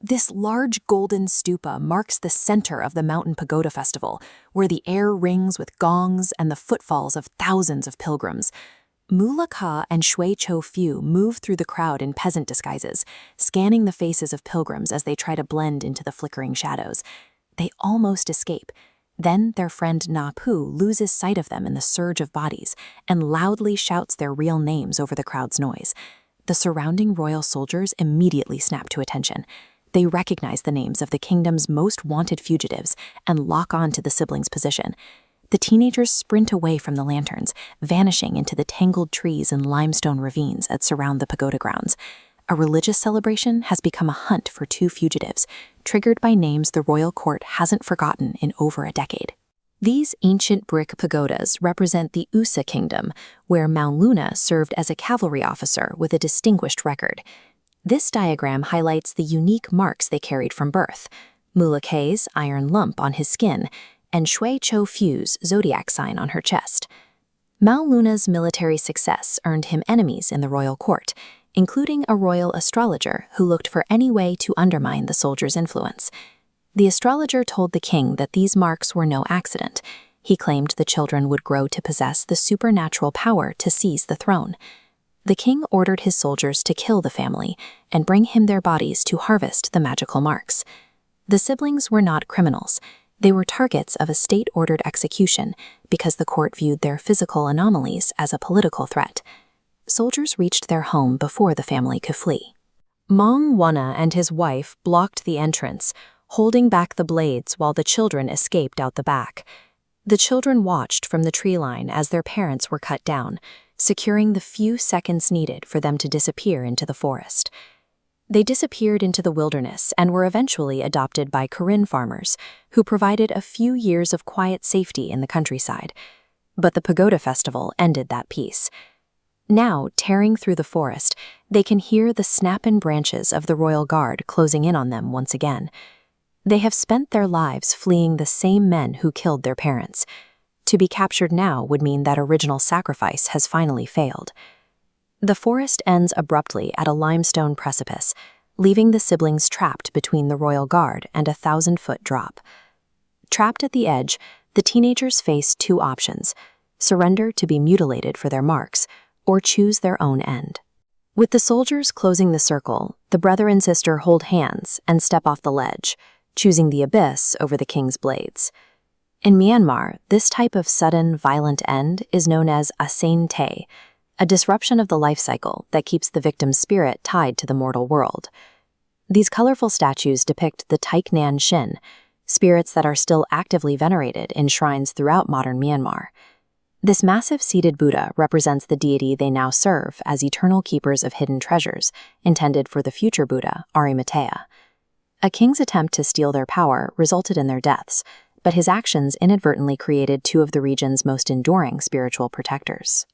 This large golden stupa marks the center of the Mountain Pagoda Festival, where the air rings with gongs and the footfalls of thousands of pilgrims. Mulaka and Shui Cho Fu move through the crowd in peasant disguises, scanning the faces of pilgrims as they try to blend into the flickering shadows. They almost escape. Then their friend Na Pu loses sight of them in the surge of bodies and loudly shouts their real names over the crowd's noise. The surrounding royal soldiers immediately snap to attention. They recognize the names of the kingdom's most wanted fugitives and lock on to the siblings' position. The teenagers sprint away from the lanterns, vanishing into the tangled trees and limestone ravines that surround the pagoda grounds. A religious celebration has become a hunt for two fugitives, triggered by names the royal court hasn't forgotten in over a decade. These ancient brick pagodas represent the Usa kingdom, where Mauluna served as a cavalry officer with a distinguished record. This diagram highlights the unique marks they carried from birth: Mulakae's iron lump on his skin and Shui Cho Fu's zodiac sign on her chest. Mauluna's military success earned him enemies in the royal court, including a royal astrologer who looked for any way to undermine the soldiers' influence. The astrologer told the king that these marks were no accident. He claimed the children would grow to possess the supernatural power to seize the throne. The king ordered his soldiers to kill the family and bring him their bodies to harvest the magical marks. The siblings were not criminals. They were targets of a state-ordered execution because the court viewed their physical anomalies as a political threat. Soldiers reached their home before the family could flee. Maung Wana and his wife blocked the entrance, holding back the blades while the children escaped out the back. The children watched from the tree line as their parents were cut down, securing the few seconds needed for them to disappear into the forest. They disappeared into the wilderness and were eventually adopted by Karen farmers, who provided a few years of quiet safety in the countryside. But the Pagoda Festival ended that peace. Now, tearing through the forest, they can hear the snap-in branches of the royal guard closing in on them once again. They have spent their lives fleeing the same men who killed their parents. To be captured now would mean that original sacrifice has finally failed. The forest ends abruptly at a limestone precipice, leaving the siblings trapped between the royal guard and a 1,000-foot drop. Trapped at the edge, the teenagers face two options: surrender to be mutilated for their marks, or choose their own end. With the soldiers closing the circle, the brother and sister hold hands and step off the ledge, choosing the abyss over the king's blades. In Myanmar, this type of sudden, violent end is known as asain te, a disruption of the life cycle that keeps the victim's spirit tied to the mortal world. These colorful statues depict the Taik Nan Shin, spirits that are still actively venerated in shrines throughout modern Myanmar. This massive seated Buddha represents the deity they now serve as eternal keepers of hidden treasures, intended for the future Buddha, Arimatea. A king's attempt to steal their power resulted in their deaths, but his actions inadvertently created two of the region's most enduring spiritual protectors.